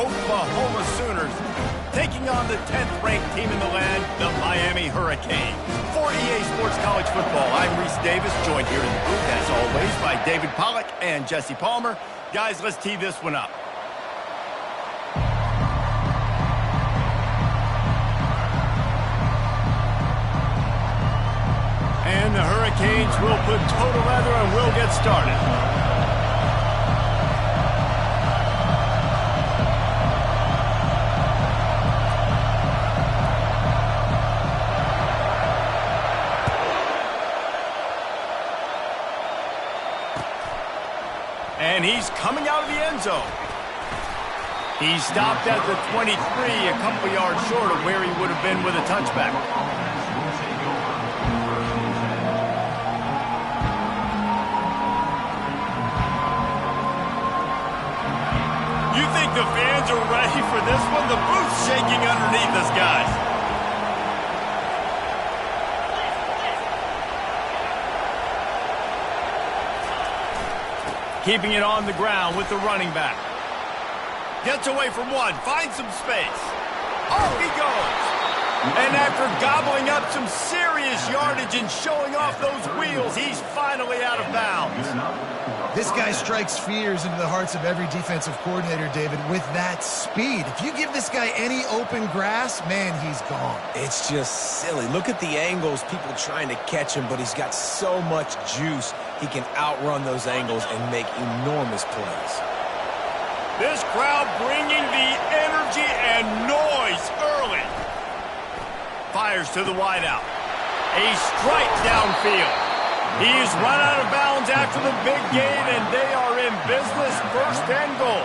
Oklahoma Sooners, taking on the 10th-ranked team in the land, the Miami Hurricanes. For EA Sports College Football, I'm Reese Davis, joined here in the booth, as always, by David Pollack and Jesse Palmer. Guys, let's tee this one up. And the Hurricanes will put toe to leather and will get started. And he's coming out of the end zone. He stopped at the 23, a couple yards short of where he would have been with a touchback. You think the fans are ready for this one? The booth's shaking underneath us, guys. Keeping it on the ground with the running back. Gets away from one, finds some space. Off he goes. And after gobbling up some serious yardage and showing off those wheels, he's finally out of bounds. This guy strikes fears into the hearts of every defensive coordinator, David, with that speed. If you give this guy any open grass, man, he's gone. It's just silly. Look at the angles, people trying to catch him, but he's got so much juice. He can outrun those angles and make enormous plays. This crowd bringing the energy and noise early. Fires to the wideout. A strike downfield. He's run out of bounds after the big gain, and they are in business, first and goal.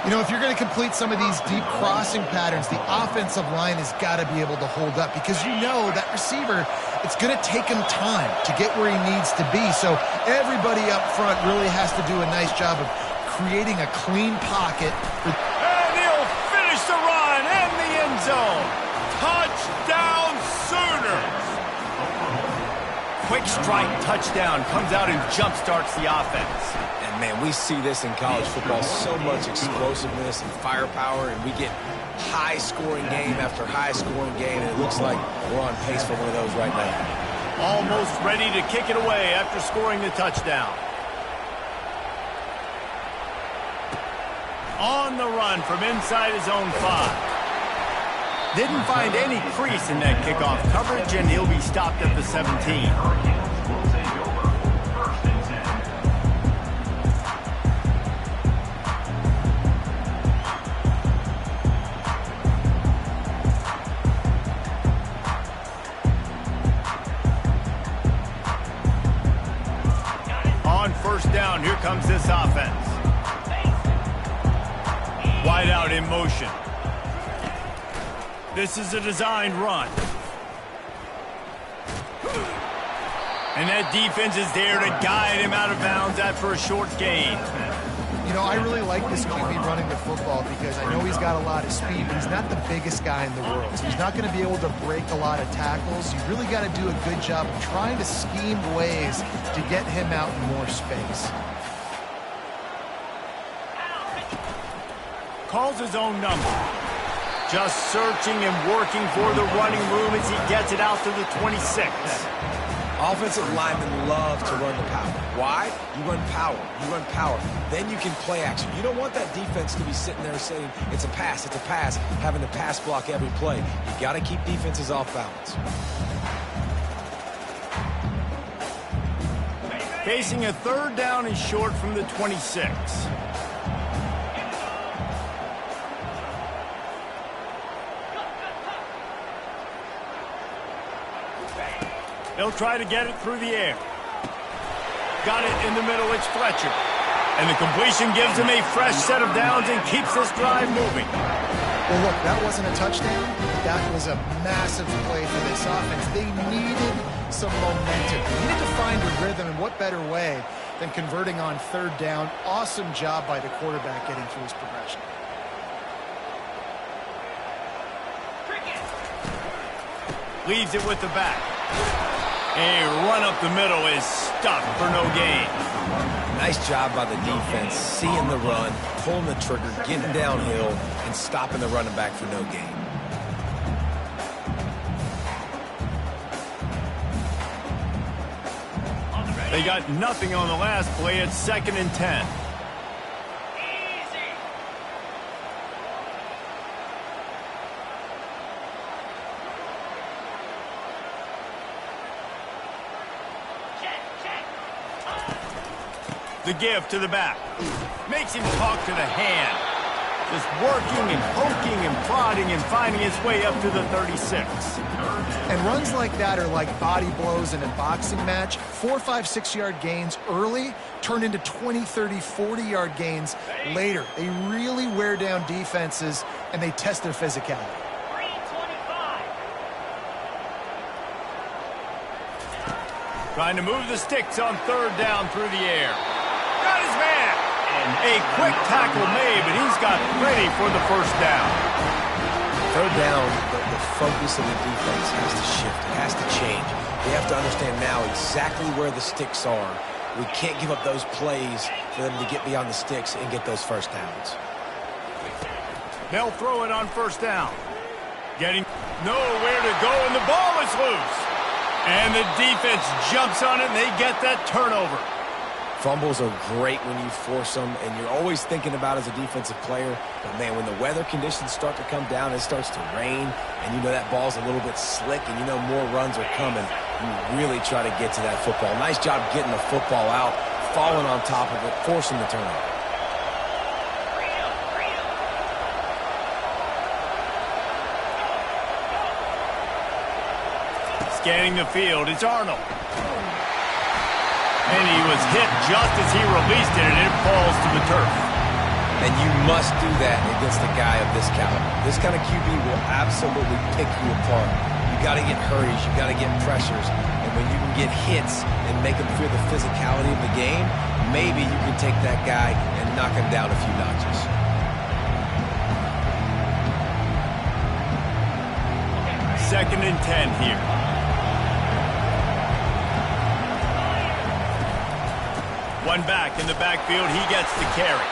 You know, if you're going to complete some of these deep crossing patterns, the offensive line has got to be able to hold up because you know that receiver, it's going to take him time to get where he needs to be. So everybody up front really has to do a nice job of creating a clean pocket. And he'll finish the run in the end zone. Touchdown Sooners! Quick strike touchdown comes out and jump-starts the offense. And, man, we see this in college football, so much explosiveness and firepower, and we get high-scoring game after high-scoring game, and it looks like we're on pace for one of those right now. Almost ready to kick it away after scoring the touchdown. On the run from inside his own 5. Didn't find any crease in that kickoff coverage, and he'll be stopped at the 17. On first down, here comes this offense. Wide out in motion. This is a designed run. And that defense is there to guide him out of bounds after a short gain. You know, I really like this QB running the football because I know he's got a lot of speed, but he's not the biggest guy in the world. So he's not going to be able to break a lot of tackles. You really got to do a good job of trying to scheme ways to get him out in more space. Calls his own number. Just searching and working for the running room as he gets it out to the 26. Offensive linemen love to run the power. Why? You run power. You run power. Then you can play action. You don't want that defense to be sitting there saying, it's a pass, having to pass block every play. You got to keep defenses off balance. Facing a third down and short from the 26. They'll try to get it through the air. Got it in the middle, it's Fletcher. And the completion gives him a fresh set of downs and keeps this drive moving. Well, look, that wasn't a touchdown. That was a massive play for this offense. They needed some momentum. They needed to find a rhythm, and what better way than converting on third down. Awesome job by the quarterback getting through his progression. Leaves it with the back. A run up the middle is stuffed for no gain. Nice job by the defense, seeing the run, pulling the trigger, getting downhill, and stopping the running back for no gain. They got nothing on the last play. It's 2nd and 10. The give to the back. Makes him talk to the hand. Just working and poking and prodding and finding his way up to the 36. And runs like that are like body blows in a boxing match. 4, 5, 6-yard gains early turn into 20, 30, 40-yard gains later. They really wear down defenses, and they test their physicality. Trying to move the sticks on 3rd down through the air. Got his man. And a quick tackle made, but he's got ready for the 1st down. 3rd down, the focus of the defense has to shift. It has to change. They have to understand now exactly where the sticks are. We can't give up those plays for them to get beyond the sticks and get those 1st downs. They'll throw it on 1st down. Getting nowhere to go, and the ball is loose. And the defense jumps on it, and they get that turnover. Fumbles are great when you force them, and you're always thinking about as a defensive player, but man, when the weather conditions start to come down, it starts to rain, and you know that ball's a little bit slick, and you know more runs are coming, you really try to get to that football. Nice job getting the football out, falling on top of it, forcing the turnover. Scanning the field, it's Arnold. And he was hit just as he released it, and it falls to the turf. And you must do that against a guy of this caliber. This kind of QB will absolutely pick you apart. You got to get hurries, you got to get pressures, and when you can get hits and make him feel the physicality of the game, maybe you can take that guy and knock him down a few notches. Second and 10 here. One back in the backfield, he gets the carry.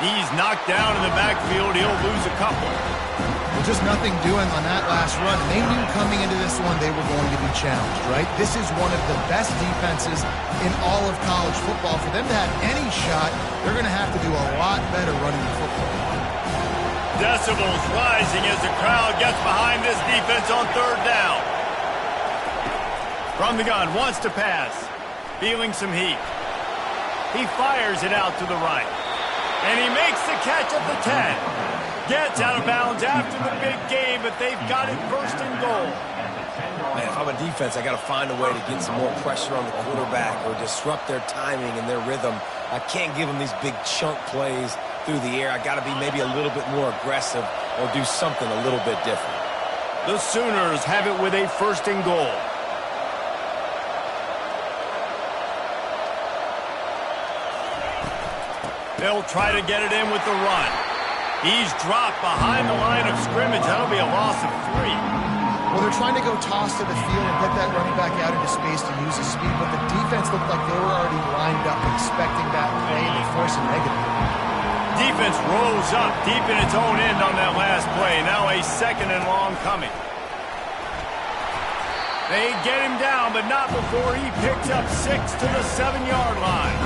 He's knocked down in the backfield, he'll lose a couple. Well, just nothing doing on that last run. They knew coming into this one they were going to be challenged, right? This is one of the best defenses in all of college football. For them to have any shot, they're going to have to do a lot better running the football. Decibels rising as the crowd gets behind this defense on 3rd down. From the gun, wants to pass. Feeling some heat. He fires it out to the right. And he makes the catch at the 10. Gets out of bounds after the big game, but they've got it 1st and goal. Man, if I'm a defense, I got to find a way to get some more pressure on the quarterback or disrupt their timing and their rhythm. I can't give them these big chunk plays through the air. I got to be maybe a little bit more aggressive or do something a little bit different. The Sooners have it with a 1st and goal. They'll try to get it in with the run. He's dropped behind the line of scrimmage. That'll be a loss of 3. Well, they're trying to go toss to the field and get that running back out into space to use his speed, but the defense looked like they were already lined up expecting that play, and they force a negative. Defense rose up deep in its own end on that last play. Now a 2nd and long coming. They get him down, but not before he picks up 6 to the 7-yard line.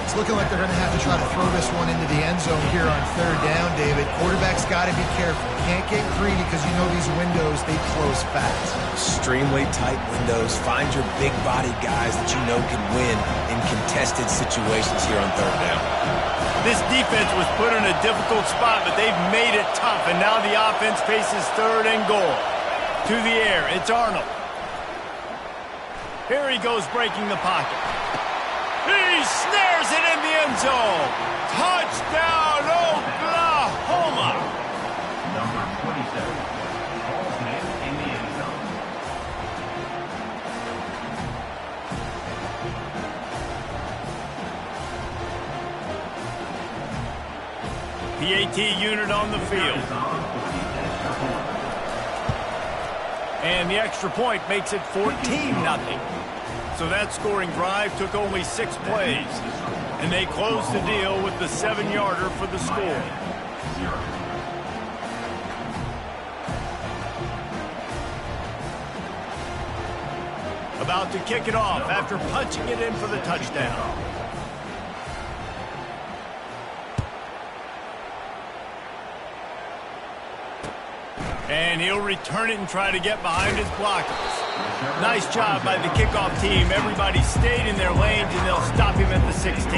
It's looking like they're going to have to try to throw this one into the end zone here on 3rd down, David. Quarterback's got to be careful. Can't get greedy because you know these windows, they close fast. Extremely tight windows. Find your big body guys that you know can win in contested situations here on 3rd down. This defense was put in a difficult spot, but they've made it tough, and now the offense faces 3rd and goal. To the air, it's Arnold. Here he goes breaking the pocket. He snares it in the end zone. Touchdown, Oklahoma. Number 27, Paul Smith in the end zone. PAT unit on the field. And the extra point makes it 14-0. So that scoring drive took only 6 plays. And they closed the deal with the 7-yarder for the score. About to kick it off after punching it in for the touchdown. And he'll return it and try to get behind his blockers. Nice job by the kickoff team. Everybody stayed in their lanes, and they'll stop him at the 16.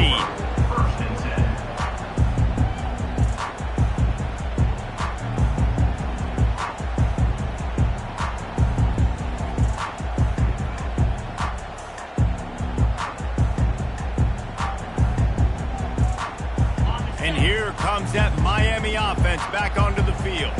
And here comes that Miami offense back onto the field.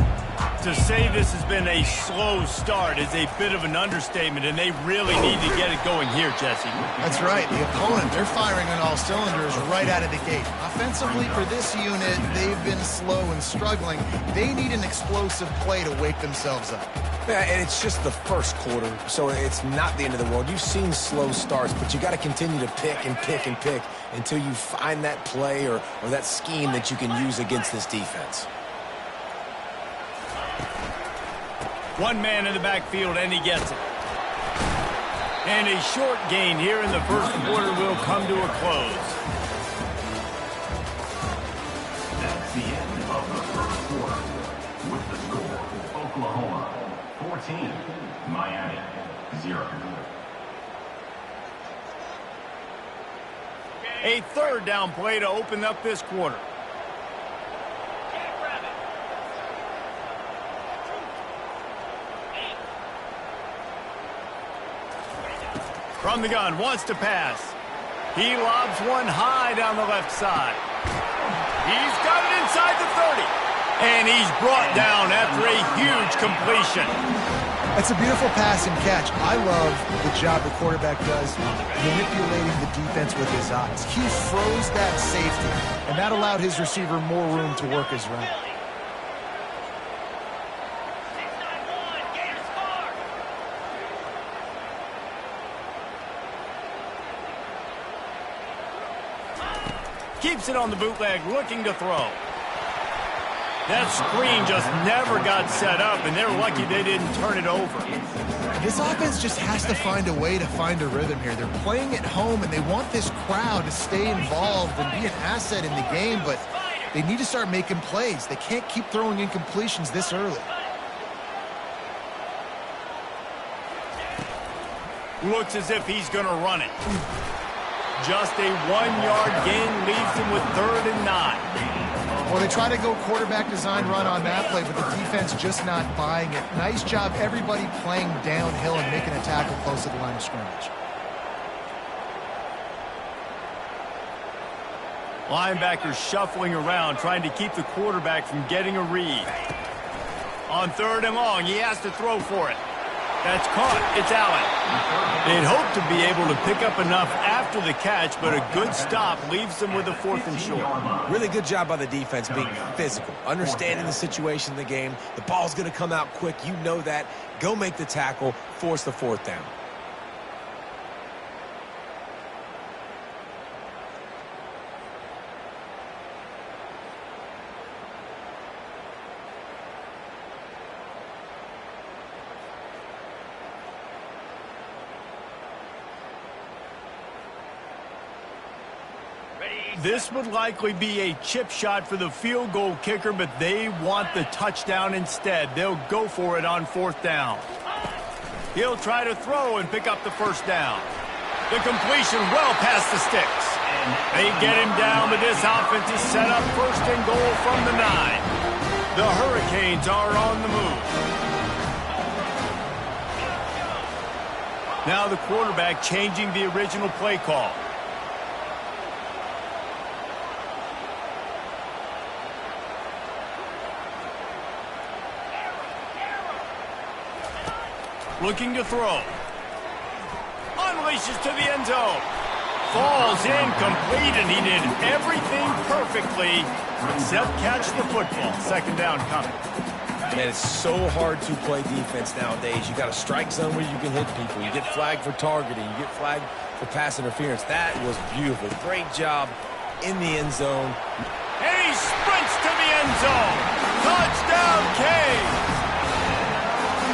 To say this has been a slow start is a bit of an understatement, and they really need to get it going here, Jesse. That's right. The opponent, they're firing on all cylinders right out of the gate. Offensively, for this unit, they've been slow and struggling. They need an explosive play to wake themselves up. Yeah, and it's just the first quarter, so it's not the end of the world. You've seen slow starts, but you got to continue to pick and pick and pick until you find that play or that scheme that you can use against this defense. One man in the backfield, and he gets it. And a short gain here in the first quarter will come to a close. That's the end of the first quarter. With the score, Oklahoma 14, Miami 0. A third down play to open up this quarter. From the gun, wants to pass. He lobs one high down the left side. He's got it inside the 30. And he's brought down after a huge completion. That's a beautiful pass and catch. I love the job the quarterback does manipulating the defense with his eyes. He froze that safety, and that allowed his receiver more room to work his route. Keeps it on the bootleg, looking to throw. That screen just never got set up, and they're lucky they didn't turn it over. This offense just has to find a way to find a rhythm here. They're playing at home, and they want this crowd to stay involved and be an asset in the game, but they need to start making plays. They can't keep throwing incompletions this early. Looks as if he's going to run it. Just a 1-yard gain leaves him with 3rd and 9. Well, they try to go quarterback design run on that play, but the defense just not buying it. Nice job, everybody playing downhill and making a tackle close to the line of scrimmage. Linebackers shuffling around, trying to keep the quarterback from getting a read. On 3rd and long, he has to throw for it. That's caught. It's Allen. They'd hope to be able to pick up enough after the catch, but a good stop leaves them with a 4th and short. Really good job by the defense being physical, understanding the situation in the game. The ball's going to come out quick. You know that. Go make the tackle, force the 4th down. This would likely be a chip shot for the field goal kicker, but they want the touchdown instead. They'll go for it on 4th down. He'll try to throw and pick up the 1st down. The completion well past the sticks. They get him down, but this offense is set up 1st and goal from the 9. The Hurricanes are on the move. Now the quarterback changing the original play call. Looking to throw. Unleashes to the end zone. Falls incomplete, and he did everything perfectly except catch the football. 2nd down coming. Man, it's so hard to play defense nowadays. You got a strike zone where you can hit people. You get flagged for targeting. You get flagged for pass interference. That was beautiful. Great job in the end zone. And he sprints to the end zone. Touchdown, Canes!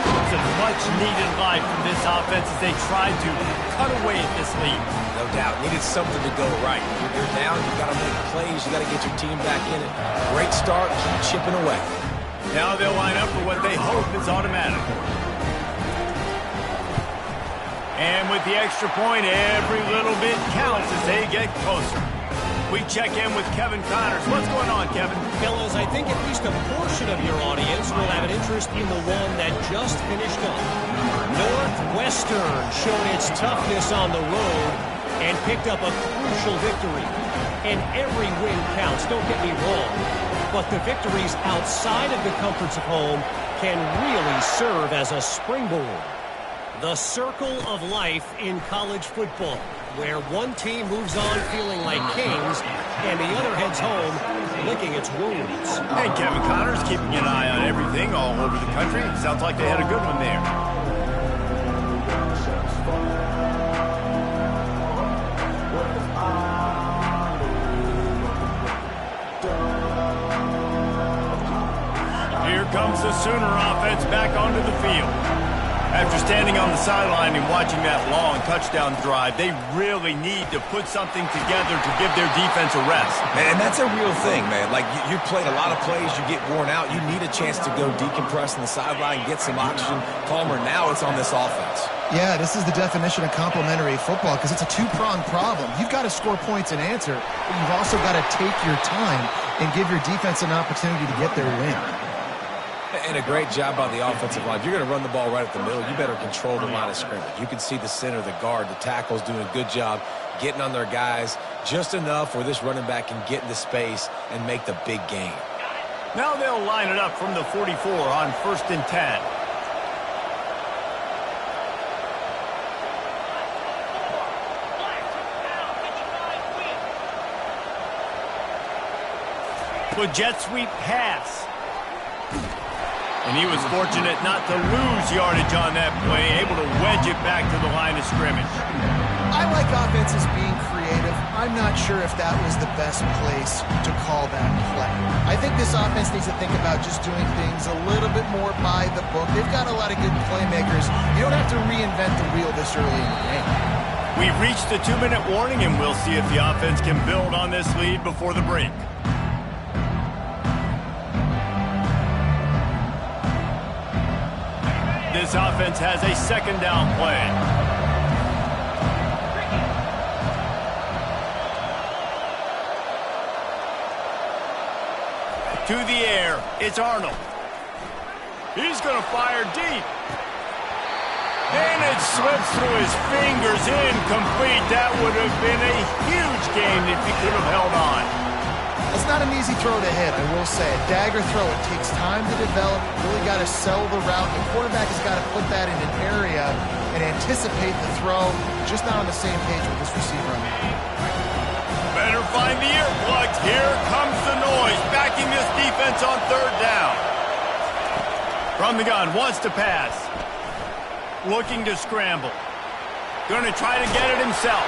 It's a much-needed life from this offense as they tried to cut away at this lead. No doubt. Needed something to go right. You're down. You got to make plays. You got to get your team back in it. Great start. Keep chipping away. Now they'll line up for what they hope is automatic. And with the extra point, every little bit counts as they get closer. We check in with Kevin Connors. What's going on, Kevin? Fellas, I think at least a portion of your audience will have an interest in the one that just finished up. Northwestern showed its toughness on the road and picked up a crucial victory. And every win counts, don't get me wrong. But the victories outside of the comforts of home can really serve as a springboard. The circle of life in college football, where one team moves on feeling like kings and the other heads home licking its wounds. And Kevin Connors keeping an eye on everything all over the country. Sounds like they had a good one there. Here comes the Sooner offense back onto the field. After standing on the sideline and watching that long touchdown drive, they really need to put something together to give their defense a rest. And that's a real thing, man. Like, you played a lot of plays, you get worn out. You need a chance to go decompress on the sideline, get some oxygen. Palmer, now it's on this offense. Yeah, this is the definition of complementary football because it's a two-pronged problem. You've got to score points and answer, but you've also got to take your time and give your defense an opportunity to get their win. And a great job by the offensive line. If you're going to run the ball right at the middle, you better control the line of scrimmage. You can see the center, the guard, the tackles doing a good job getting on their guys just enough where this running back can get into space and make the big gain. Now they'll line it up from the 44 on 1st and 10. With jet sweep pass. And he was fortunate not to lose yardage on that play, able to wedge it back to the line of scrimmage. I like offenses being creative. I'm not sure if that was the best place to call that play. I think this offense needs to think about just doing things a little bit more by the book. They've got a lot of good playmakers. You don't have to reinvent the wheel this early in the game. We've reached the 2-minute warning, and we'll see if the offense can build on this lead before the break. This offense has a 2nd down play. To the air, it's Arnold. He's going to fire deep. And it slips through his fingers, incomplete. That would have been a huge gain if he could have held on. It's not an easy throw to hit, I will say. A dagger throw, it takes time to develop. Really got to sell the route. The quarterback has got to put that in an area and anticipate the throw. Just not on the same page with this receiver on that. Better find the earplugs. Here comes the noise, backing this defense on 3rd down. From the gun, wants to pass. Looking to scramble. Going to try to get it himself.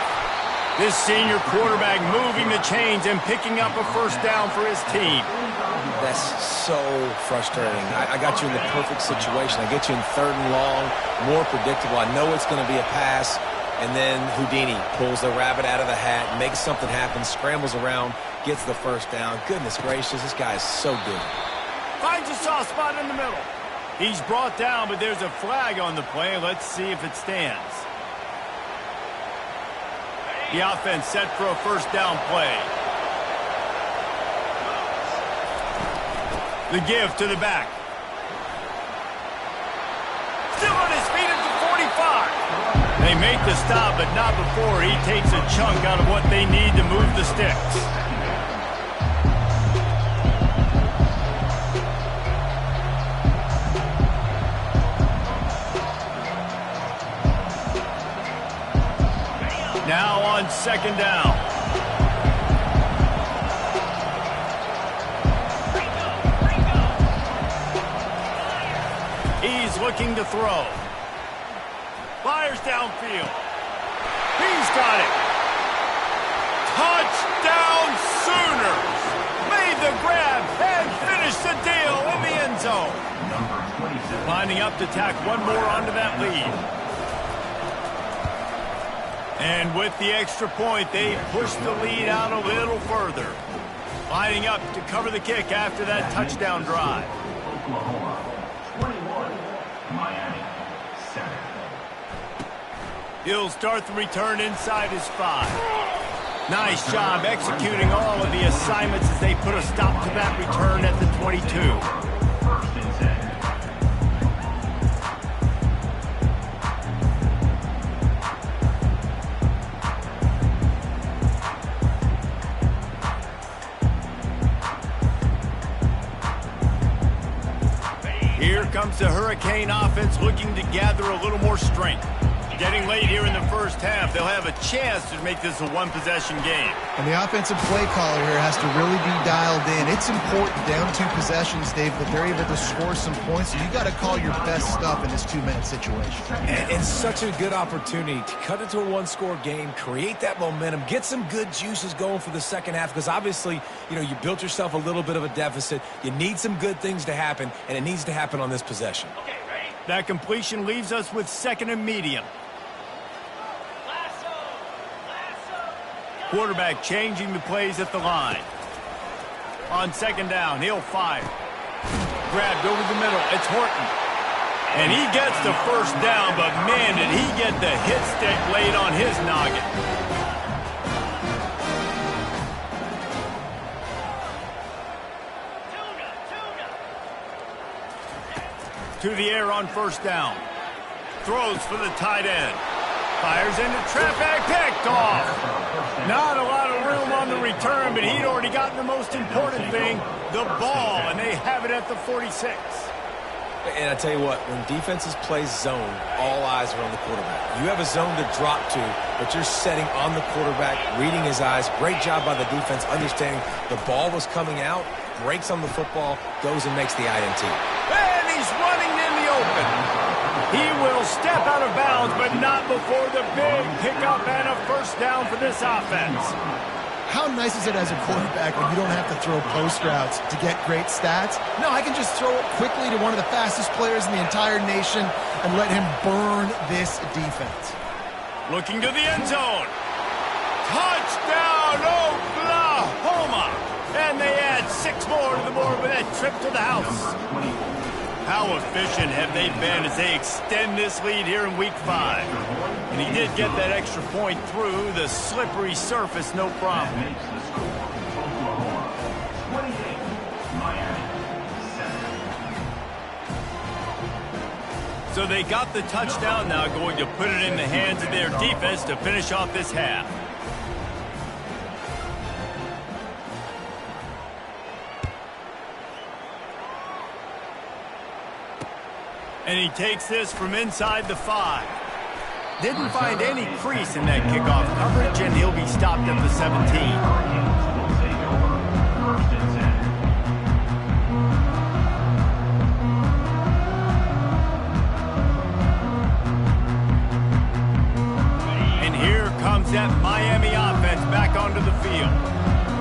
This senior quarterback moving the chains and picking up a 1st down for his team. That's so frustrating. I got you in the perfect situation. I get you in 3rd and long, more predictable. I know it's going to be a pass, and then Houdini pulls the rabbit out of the hat, makes something happen, scrambles around, gets the 1st down. Goodness gracious, this guy is so good. Finds a soft spot in the middle. He's brought down, but there's a flag on the play. Let's see if it stands. The offense set for a 1st down play. The give to the back. Still on his feet at the 45. They make the stop, but not before he takes a chunk out of what they need to move the sticks. Now on 2nd down. He's looking to throw. Fires downfield. He's got it. Touchdown Sooners! Made the grab and finished the deal in the end zone. Lining up to tack one more onto that lead. And with the extra point, they push the lead out a little further. Lining up to cover the kick after that touchdown drive. Oklahoma, 21. Miami, 7. He'll start the return inside his 5. Nice job executing all of the assignments as they put a stop to that return at the 22. First and 10. Here comes the Hurricane offense looking to gather a little more strength. Getting late here in the first half, they'll have a chance to make this a one-possession game. And the offensive play caller here has to really be dialed in. It's important down 2 possessions, Dave, that they're able to score some points. So you got to call your best stuff in this 2-minute situation. And it's such a good opportunity to cut it to a one-score game, create that momentum, get some good juices going for the second half, because obviously, you built yourself a little bit of a deficit. You need some good things to happen, and it needs to happen on this possession. That completion leaves us with 2nd and medium. Quarterback changing the plays at the line. On 2nd down, he'll fire. Grabbed over the middle. It's Horton. And he gets the first down, but man, did he get the hit stick laid on his noggin. To the air on 1st down. Throws for the tight end. Fires into traffic, picked off. Not a lot of room on the return, but he'd already gotten the most important thing, the ball, and they have it at the 46. And I tell you what, when defenses play zone, all eyes are on the quarterback. You have a zone to drop to, but you're setting on the quarterback, reading his eyes. Great job by the defense, understanding the ball was coming out, breaks on the football, goes and makes the INT. And he's running in the open. He will step out of bounds, but not before the big pickup and a first down for this offense. How nice is it as a quarterback when you don't have to throw post routes to get great stats? No, I can just throw it quickly to one of the fastest players in the entire nation and let him burn this defense. Looking to the end zone. Touchdown, Oklahoma! And they add 6 more to the board with that trip to the house. How efficient have they been as they extend this lead here in Week 5? And he did get that extra point through the slippery surface, no problem. Makes the score. Oklahoma, 28. Miami, 7. So they got the touchdown, now going to put it in the hands of their defense to finish off this half. And he takes this from inside the 5. Didn't find any crease in that kickoff coverage, and he'll be stopped at the 17. Will take over. First and 10. And here comes that Miami offense back onto the field.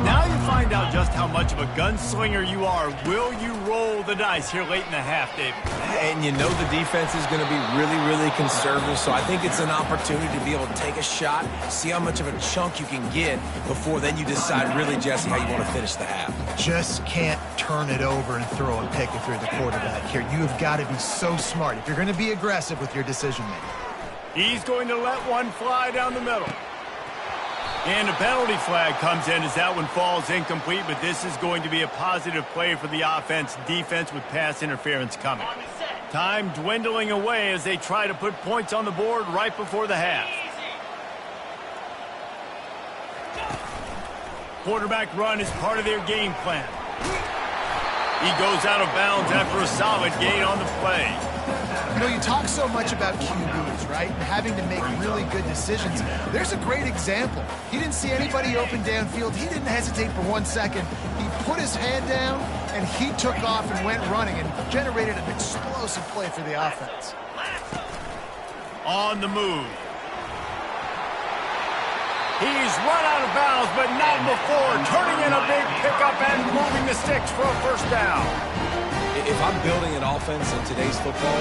Now you find out just how much of a gunslinger you are. Will you roll the dice here late in the half, David? And you know the defense is going to be really, really conservative, so I think it's an opportunity to be able to take a shot, see how much of a chunk you can get before then you decide really, Jesse, how you want to finish the half. Just can't turn it over and throw a pick if you're the quarterback here. You have got to be so smart if you're going to be aggressive with your decision-making. He's going to let one fly down the middle. And a penalty flag comes in as that one falls incomplete, but this is going to be a positive play for the defense with pass interference coming. Time dwindling away as they try to put points on the board right before the half. Quarterback run is part of their game plan. He goes out of bounds after a solid gain on the play. You know, you talk so much about QBs, right? And having to make really good decisions. There's a great example. He didn't see anybody open downfield. He didn't hesitate for 1 second. He put his hand down and he took off and went running and generated an explosive play for the offense. On the move. He's run out of bounds, but not before turning in a big pickup and moving the sticks for a first down. If I'm building an offense in today's football,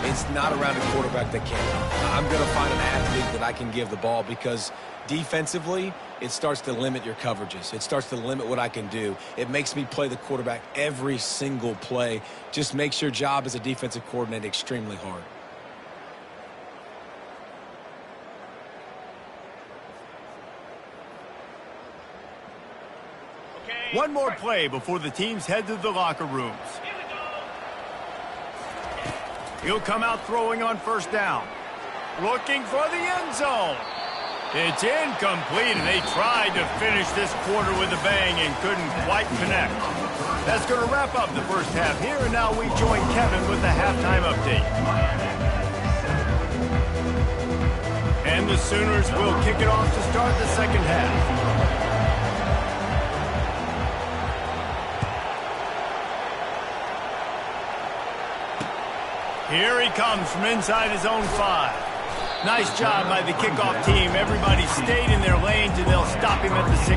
it's not around a quarterback that can't. I'm going to find an athlete that I can give the ball because defensively, it starts to limit your coverages. It starts to limit what I can do. It makes me play the quarterback every single play. Just makes your job as a defensive coordinator extremely hard. One more play before the teams head to the locker rooms. He'll come out throwing on first down. Looking for the end zone. It's incomplete, and they tried to finish this quarter with a bang and couldn't quite connect. That's going to wrap up the first half here, and now we join Kevin with the halftime update. And the Sooners will kick it off to start the second half. Here he comes from inside his own 5. Nice job by the kickoff team. Everybody stayed in their lanes, and they'll stop him at the 16.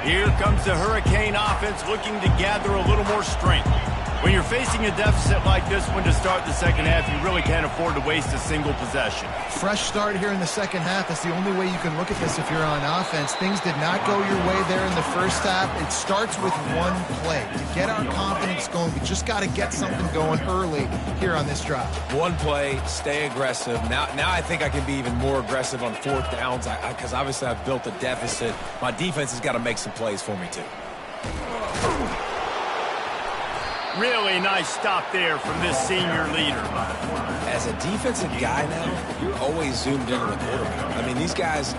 Here comes the Hurricane offense looking to gather a little more strength. When you're facing a deficit like this one to start the second half, you really can't afford to waste a single possession. Fresh start here in the second half. That's the only way you can look at this if you're on offense. Things did not go your way there in the first half. It starts with one play. To get our confidence going, we just got to get something going early here on this drive. One play, stay aggressive. Now I think I can be even more aggressive on fourth downs because obviously I've built a deficit. My defense has got to make some plays for me too. Really nice stop there from this senior leader. As a defensive guy now, you're always zoomed in on the quarterback. I mean, these guys,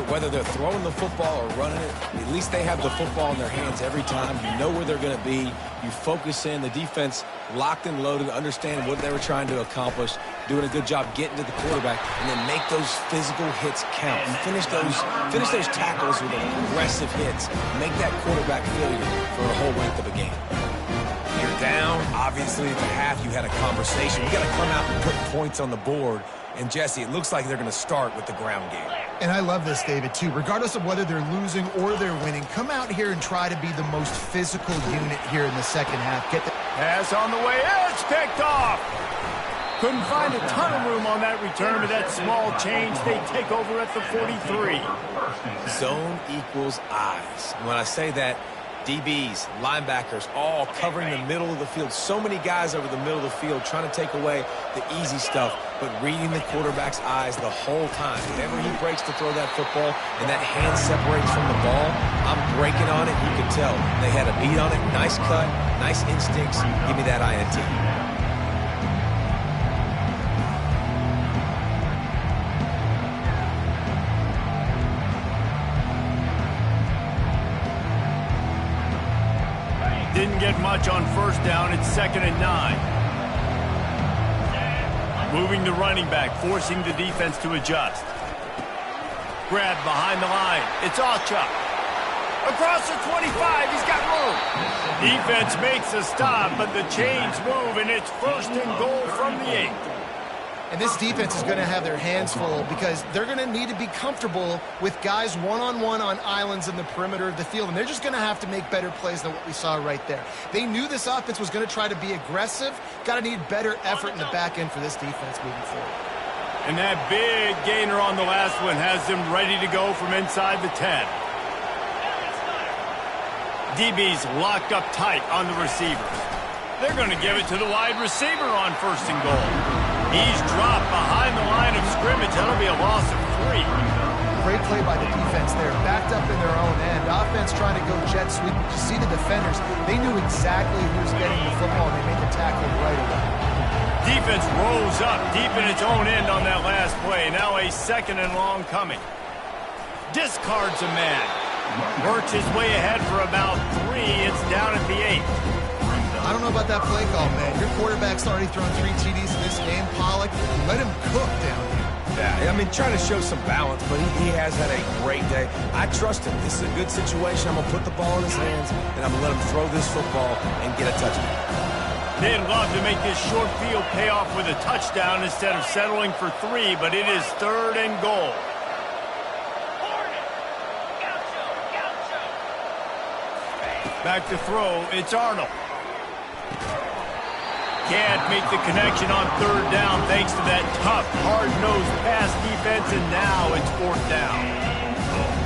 whether they're throwing the football or running it, at least they have the football in their hands every time. You know where they're going to be. You focus in. The defense locked and loaded, understand what they were trying to accomplish, doing a good job getting to the quarterback, and then make those physical hits count. Finish those tackles with aggressive hits. Make that quarterback failure for a whole length of a game. You're down. Obviously, at the half, you had a conversation. You got to come out and put points on the board. And, Jesse, it looks like they're going to start with the ground game. And I love this, David, too. Regardless of whether they're losing or they're winning, come out here and try to be the most physical unit here in the second half. Get the pass on the way. It's picked off. Couldn't find a ton of room on that return, but that small change, they take over at the 43. Zone equals eyes. When I say that, DBs, linebackers, all covering the middle of the field. So many guys over the middle of the field trying to take away the easy stuff, but reading the quarterback's eyes the whole time. Whenever he breaks to throw that football and that hand separates from the ball, I'm breaking on it. You can tell they had a beat on it. Nice cut, nice instincts. Give me that INT. Didn't get much on first down. It's 2nd and 9. Moving the running back, forcing the defense to adjust. Grab behind the line. It's Ncaa. Across the 25, he's got room. Defense makes a stop, but the chains move, and it's 1st and goal from the 8. And this defense is going to have their hands full because they're going to need to be comfortable with guys one-on-one on islands in the perimeter of the field. And they're just going to have to make better plays than what we saw right there. They knew this offense was going to try to be aggressive. Got to need better effort in the back end for this defense moving forward. And that big gainer on the last one has them ready to go from inside the 10. DB's locked up tight on the receivers. They're going to give it to the wide receiver on 1st and goal. He's dropped behind the line of scrimmage. That'll be a loss of 3. Great play by the defense there. Backed up in their own end. Offense trying to go jet sweep. But you see the defenders. They knew exactly who was getting the football, and they made the tackle right away. Defense rolls up deep in its own end on that last play. Now a 2nd and long coming. Discards a man. Works his way ahead for about 3. It's down at the 8. I don't know about that play call, man. Your quarterback's already thrown 3 TDs in this game. Pollock, let him cook down here. Yeah, I mean, trying to show some balance, but he has had a great day. I trust him. This is a good situation. I'm going to put the ball in his hands, and I'm going to let him throw this football and get a touchdown. They'd love to make this short field pay off with a touchdown instead of settling for 3, but it is 3rd and goal. Back to throw, it's Arnold. Can't make the connection on 3rd down thanks to that tough, hard-nosed pass defense, and now it's 4th down.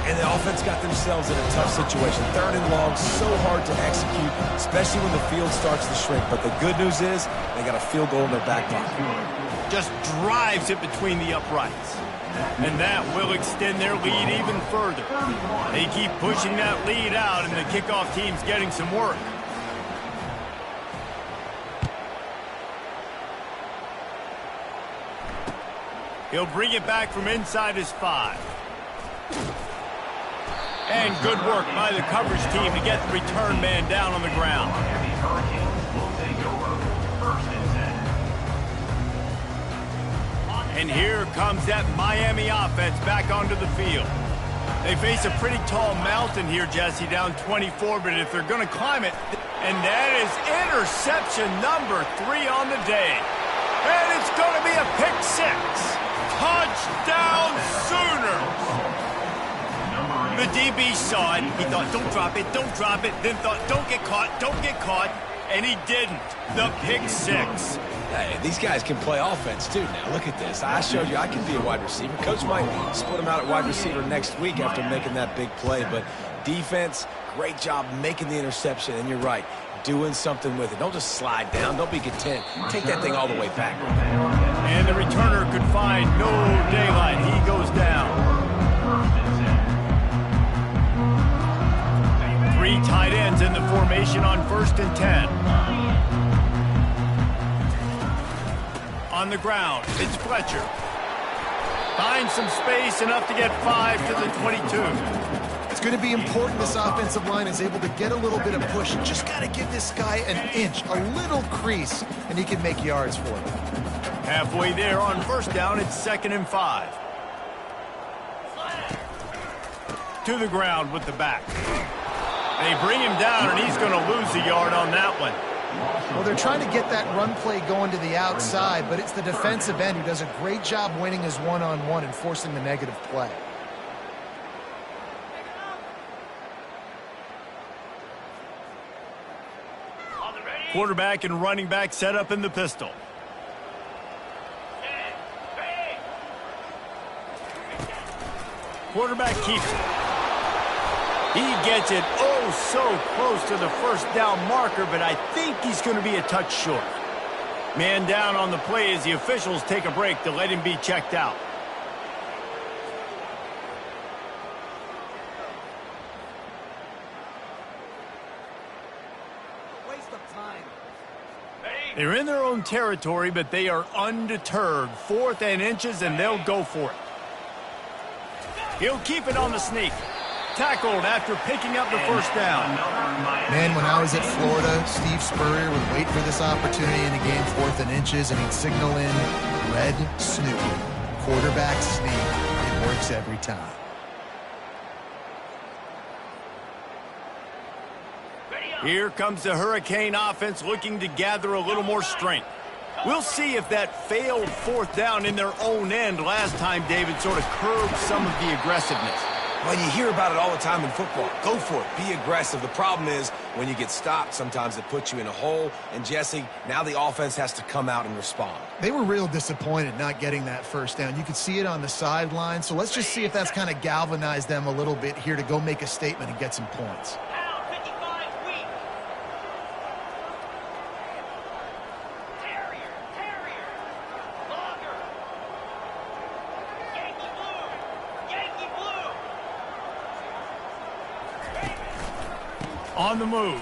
And the offense got themselves in a tough situation. 3rd and long, so hard to execute, especially when the field starts to shrink. But the good news is they got a field goal in their back pocket. Just drives it between the uprights. And that will extend their lead even further. They keep pushing that lead out, and the kickoff team's getting some work. He'll bring it back from inside his 5. And good work by the coverage team to get the return man down on the ground. Miami Hurricanes will take over 1st and 10. And here comes that Miami offense back onto the field. They face a pretty tall mountain here, Jesse, down 24, but if they're going to climb it, and that is interception number 3 on the day. And it's going to be a pick 6. Touchdown Sooners! The DB saw it. He thought, don't drop it, then thought, don't get caught, and he didn't. The pick 6. Hey, these guys can play offense, too. Now, look at this. I showed you I can be a wide receiver. Coach might split him out at wide receiver next week after making that big play. But defense, great job making the interception. And you're right, doing something with it. Don't just slide down. Don't be content. Take that thing all the way back. And the returner could find no daylight. He goes down. 3 tight ends in the formation on 1st and 10. On the ground, it's Fletcher. Finds some space, enough to get 5 to the 22. It's going to be important this offensive line is able to get a little bit of push. You just got to give this guy an inch, a little crease, and he can make yards for it. Halfway there on 1st down, it's 2nd and 5. To the ground with the back. They bring him down, and he's going to lose a yard on that one. Well, they're trying to get that run play going to the outside, but it's the defensive end who does a great job winning his one-on-one and forcing the negative play. Quarterback and running back set up in the pistol. Quarterback keeps it. He gets it so close to the 1st down marker, but I think he's going to be a touch short. Man down on the play as the officials take a break to let him be checked out. Waste of time. They're in their own territory, but they are undeterred. 4th and inches, and they'll go for it. He'll keep it on the sneak. Tackled after picking up the 1st down. Man, when I was at Florida, Steve Spurrier would wait for this opportunity in a game 4th and inches, and he'd signal in red snoop, quarterback sneak. It works every time. Here comes the Hurricane offense looking to gather a little more strength. We'll see if that failed 4th down in their own end last time, David, sort of curbed some of the aggressiveness. Well, you hear about it all the time in football. Go for it. Be aggressive. The problem is when you get stopped, sometimes it puts you in a hole. And, Jesse, now the offense has to come out and respond. They were real disappointed not getting that 1st down. You could see it on the sideline. So let's just see if that's kind of galvanized them a little bit here to go make a statement and get some points. On the move.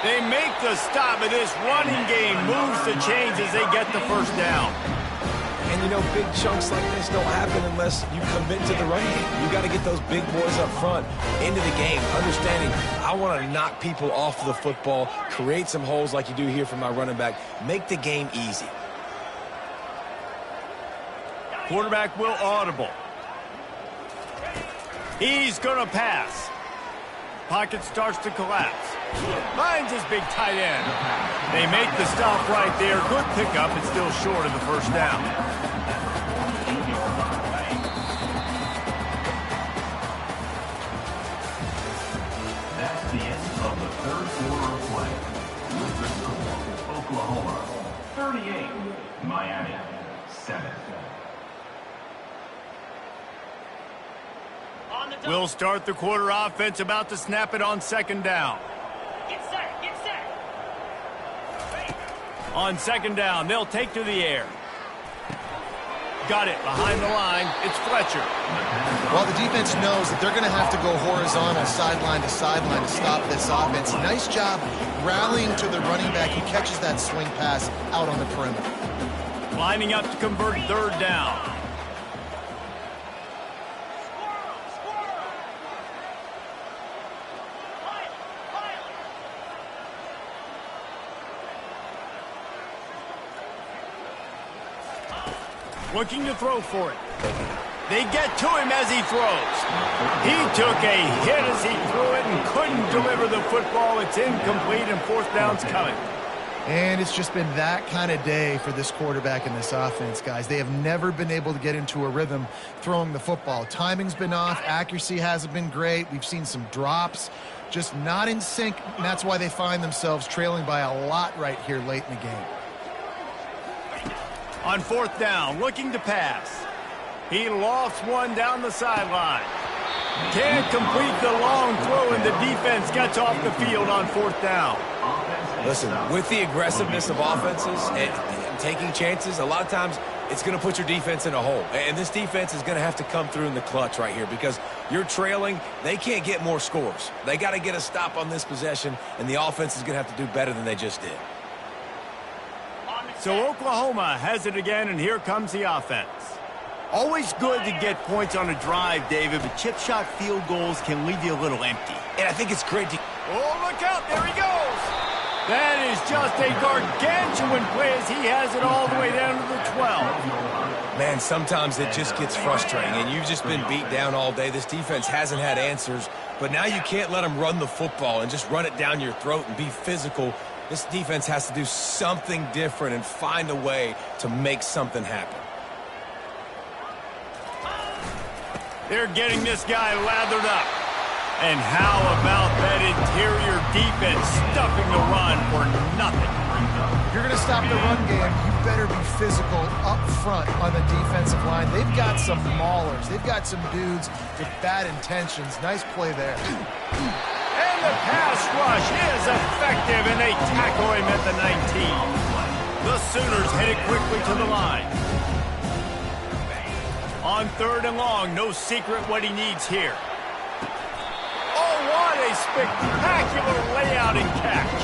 They make the stop, but this running game moves the chains as they get the 1st down. And you know, big chunks like this don't happen unless you commit to the running game. You got to get those big boys up front into the game, understanding I want to knock people off the football, create some holes like you do here for my running back, make the game easy. Quarterback will audible. He's going to pass. Pocket starts to collapse. Finds his big tight end. They make the stop right there. Good pickup. It's still short of the first down. That's the end of the third quarter of play. With the score, Oklahoma 38, Miami 7. We'll start the quarter offense, about to snap it on second down. Get set, get set. On second down, they'll take to the air. Got it behind the line. It's Fletcher. Well, the defense knows that they're going to have to go horizontal sideline to stop this offense. Nice job rallying to the running back who catches that swing pass out on the perimeter. Lining up to convert third down. Looking to throw for it. They get to him as he throws. He took a hit as he threw it and couldn't deliver the football. It's incomplete and fourth down's coming. And it's just been that kind of day for this quarterback and this offense, guys. They have never been able to get into a rhythm throwing the football. Timing's been off. Accuracy hasn't been great. We've seen some drops, just not in sync. And that's why they find themselves trailing by a lot right here late in the game. On fourth down, looking to pass. He lofts one down the sideline. Can't complete the long throw, and the defense gets off the field on fourth down. Listen, with the aggressiveness of offenses and taking chances, a lot of times it's going to put your defense in a hole. And this defense is going to have to come through in the clutch right here because you're trailing. They can't get more scores. They got to get a stop on this possession, and the offense is going to have to do better than they just did. So Oklahoma has it again, and here comes the offense. Always good to get points on a drive, David, but chip shot field goals can leave you a little empty. And I think it's great to... Oh, look out. There he goes. That is just a gargantuan play as he has it all the way down to the 12. Man, sometimes it just gets frustrating, and you've just been beat down all day. This defense hasn't had answers, but now you can't let them run the football and just run it down your throat and be physical. This defense has to do something different and find a way to make something happen. They're getting this guy lathered up. And how about that interior defense stuffing the run for nothing? If you're going to stop the run game, you better be physical up front on the defensive line. They've got some maulers. They've got some dudes with bad intentions. Nice play there. And the pass rush is effective, and they tackle him at the 19. The Sooners headed quickly to the line. On third and long, no secret what he needs here. Oh, what a spectacular layout and catch.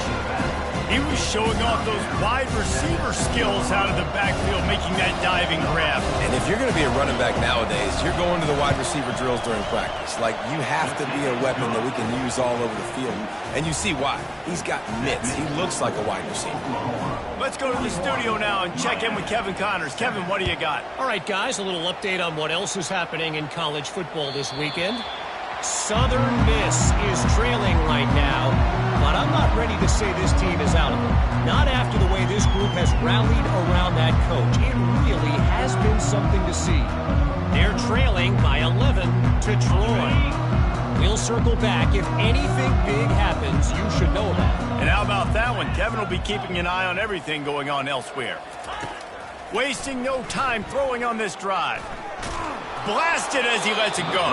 He was showing off those wide receiver skills out of the backfield, making that diving grab. And if you're going to be a running back nowadays, you're going to the wide receiver drills during practice. Like, you have to be a weapon that we can use all over the field. And you see why. He's got mitts. He looks like a wide receiver. Let's go to the studio now and check in with Kevin Connors. Kevin, what do you got? All right, guys, a little update on what else is happening in college football this weekend. Southern Miss is trailing right now, but I'm not ready to say this team is out of it. Not after the way this group has rallied around that coach. It really has been something to see. They're trailing by 11 to Troy. We'll circle back. If anything big happens, you should know about it. And how about that one? Kevin will be keeping an eye on everything going on elsewhere. Wasting no time throwing on this drive. Blasted as he lets it go.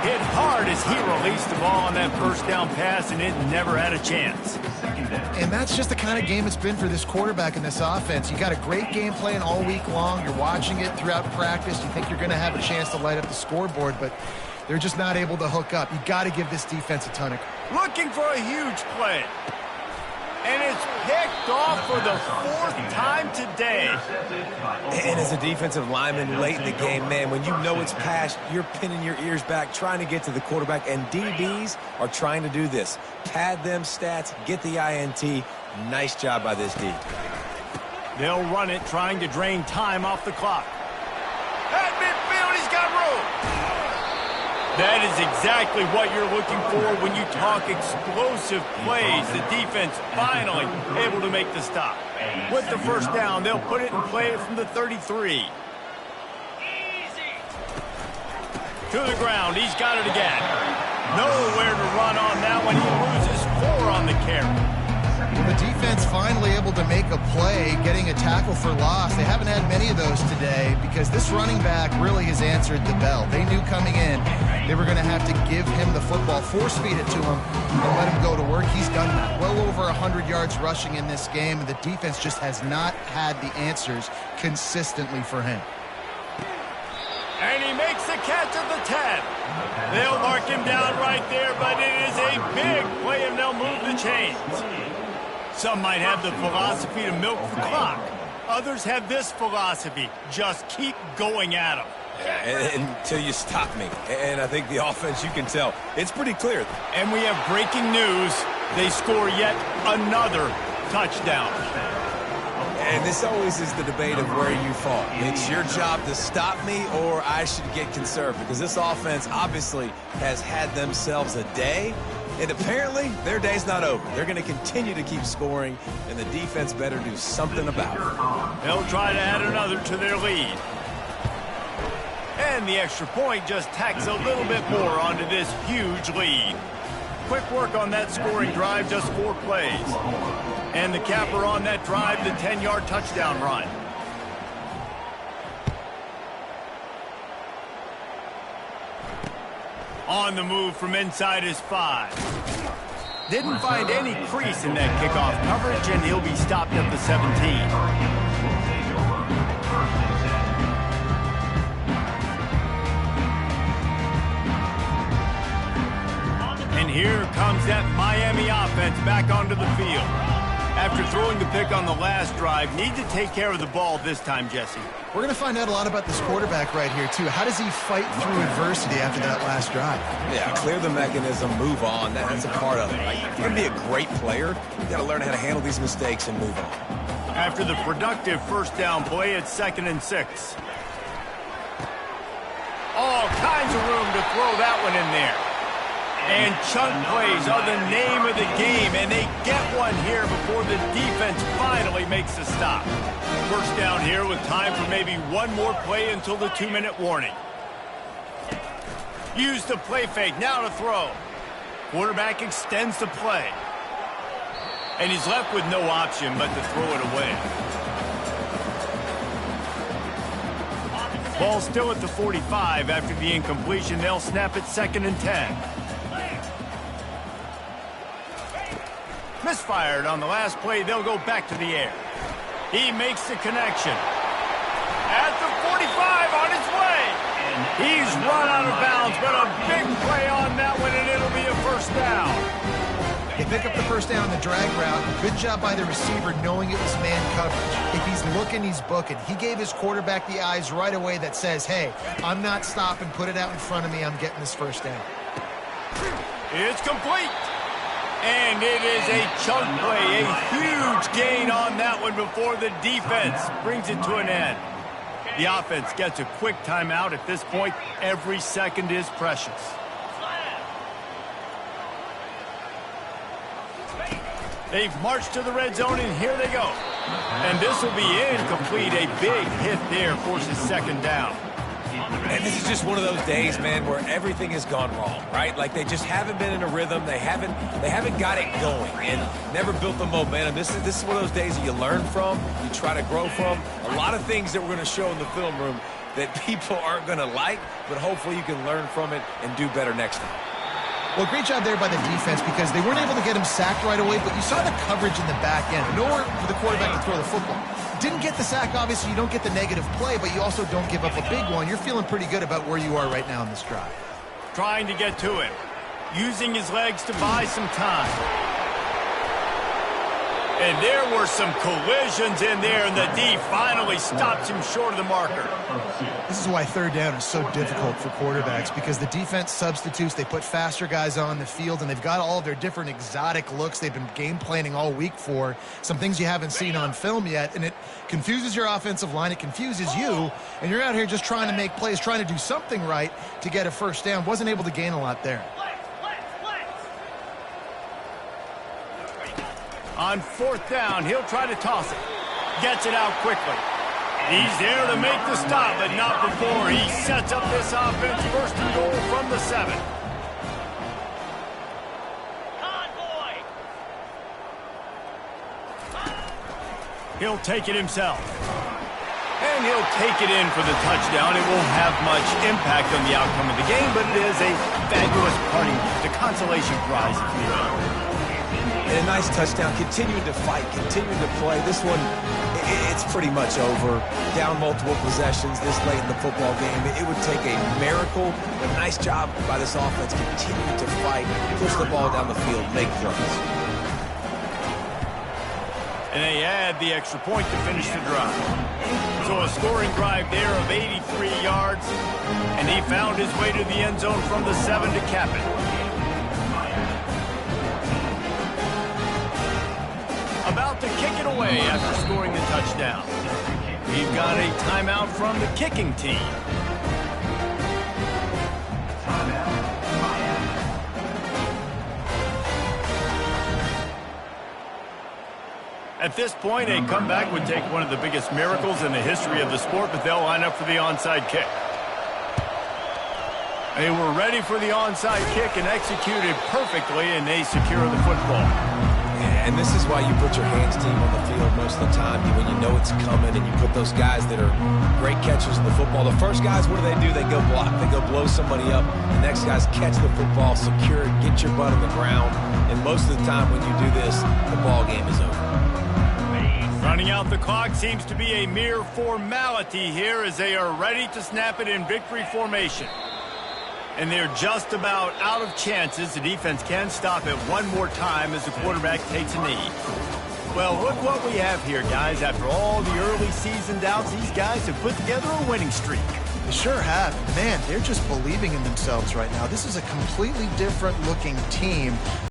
Hit hard as he released the ball on that first down pass, and it never had a chance. And that's just the kind of game it's been for this quarterback and this offense. You got a great game plan all week long. You're watching it throughout practice. You think you're going to have a chance to light up the scoreboard, but they're just not able to hook up. You got to give this defense a ton of... Looking for a huge play. And it's picked off for the 4th time today. And as a defensive lineman late in the game, man, when you know it's pass, you're pinning your ears back, trying to get to the quarterback. And DBs are trying to do this. Pad them stats, get the INT. Nice job by this D. They'll run it, trying to drain time off the clock. At midfield, he's got room. That is exactly what you're looking for when you talk explosive plays. The defense finally able to make the stop. With the first down, they'll put it in play from the 33. To the ground, he's got it again. Nowhere to run on that one. He loses 4 on the carry. The defense finally able to make a play, getting a tackle for loss. They haven't had many of those today because this running back really has answered the bell. They knew coming in they were going to have to give him the football, force-feed it to him, and let him go to work. He's done that. Well over 100 yards rushing in this game, and the defense just has not had the answers consistently for him. And he makes the catch at the 10. They'll mark him down right there, but it is a big play, and they'll move the chains. Some might have the philosophy to milk the clock. Others have this philosophy, just keep going at them. Until you stop me. And I think the offense, you can tell, it's pretty clear. And we have breaking news. They score yet another touchdown. And this always is the debate of where you fall. It's your job to stop me or I should get conserved, because this offense obviously has had themselves a day. And apparently, their day's not over. They're going to continue to keep scoring, and the defense better do something about it. They'll try to add another to their lead. And the extra point just tacks a little bit more onto this huge lead. Quick work on that scoring drive, just 4 plays. And the capper on that drive, the 10-yard touchdown run. On the move from inside his 5. Didn't find any crease in that kickoff coverage, and he'll be stopped at the 17. And here comes that Miami offense back onto the field. After throwing the pick on the last drive, need to take care of the ball this time, Jesse. We're going to find out a lot about this quarterback right here, too. How does he fight through adversity after that last drive? Yeah, clear the mechanism, move on. That's a part of it. Like, if you're going to be a great player, you've got to learn how to handle these mistakes and move on. After the productive first down play, it's 2nd and 6. All kinds of room to throw that one in there. And chunk plays are the name of the game, and they get one here before the defense finally makes a stop. First down here with time for maybe one more play until the 2-minute warning. Use the play fake, now to throw. Quarterback extends the play. And he's left with no option but to throw it away. Ball still at the 45 after the incompletion. They'll snap it 2nd and 10. Misfired on the last play. They'll go back to the air. He makes the connection. At the 45 on his way. He's run out of bounds, but a big play on that one, and it'll be a first down. They pick up the first down on the drag route. Good job by the receiver knowing it was man coverage. If he's looking, he's booking. He gave his quarterback the eyes right away that says, hey, I'm not stopping. Put it out in front of me. I'm getting this first down. It's complete. And it is a chunk play, a huge gain on that one before the defense brings it to an end. The offense gets a quick timeout. At this point, every second is precious. They've marched to the red zone, and here they go. And this will be incomplete. A big hit there forces 2nd down. And this is just one of those days, man, where everything has gone wrong, right? Like they just haven't been in a rhythm. They haven't got it going and never built the momentum. This is one of those days that you learn from, you try to grow from. A lot of things that we're going to show in the film room that people aren't going to like, but hopefully you can learn from it and do better next time. Well, great job there by the defense because they weren't able to get him sacked right away, but you saw the coverage in the back end. Nowhere for the quarterback to throw the football. Didn't get the sack, obviously. You don't get the negative play, but you also don't give up a big one. You're feeling pretty good about where you are right now in this drive. Trying to get to it. Using his legs to buy some time. And there were some collisions in there, and the D finally stops him short of the marker. This is why third down is so difficult for quarterbacks, because the defense substitutes, they put faster guys on the field, and they've got all of their different exotic looks they've been game planning all week for, some things you haven't seen on film yet, and it confuses your offensive line, it confuses you, and you're out here just trying to make plays, trying to do something right to get a first down. Wasn't able to gain a lot there. On fourth down, he'll try to toss it. Gets it out quickly. He's there to make the stop, but not before he sets up this offense. First and goal from the 7. Convoy. He'll take it himself. And he'll take it in for the touchdown. It won't have much impact on the outcome of the game, but it is a fabulous parting gift, a consolation prize, if you will. And a nice touchdown, continuing to fight, continuing to play. This one, it's pretty much over. Down multiple possessions this late in the football game. It would take a miracle, a nice job by this offense, continuing to fight, push the ball down the field, make throws. And they add the extra point to finish the drive. So a scoring drive there of 83 yards, and he found his way to the end zone from the 7 to cap it. About to kick it away after scoring the touchdown. We've got a timeout from the kicking team. At this point, a comeback would take one of the biggest miracles in the history of the sport, but they'll line up for the onside kick. They were ready for the onside kick and executed perfectly, and they secure the football. And this is why you put your hands team on the field most of the time when you know it's coming, and you put those guys that are great catchers in the football. The first guys, what do? They go block. They go blow somebody up. The next guys catch the football, secure it, get your butt on the ground. And most of the time when you do this, the ball game is over. Running out the clock seems to be a mere formality here as they are ready to snap it in victory formation. And they're just about out of chances. The defense can stop it one more time as the quarterback takes a knee. Well, look what we have here, guys. After all the early season doubts, these guys have put together a winning streak. They sure have. Man, they're just believing in themselves right now. This is a completely different looking team.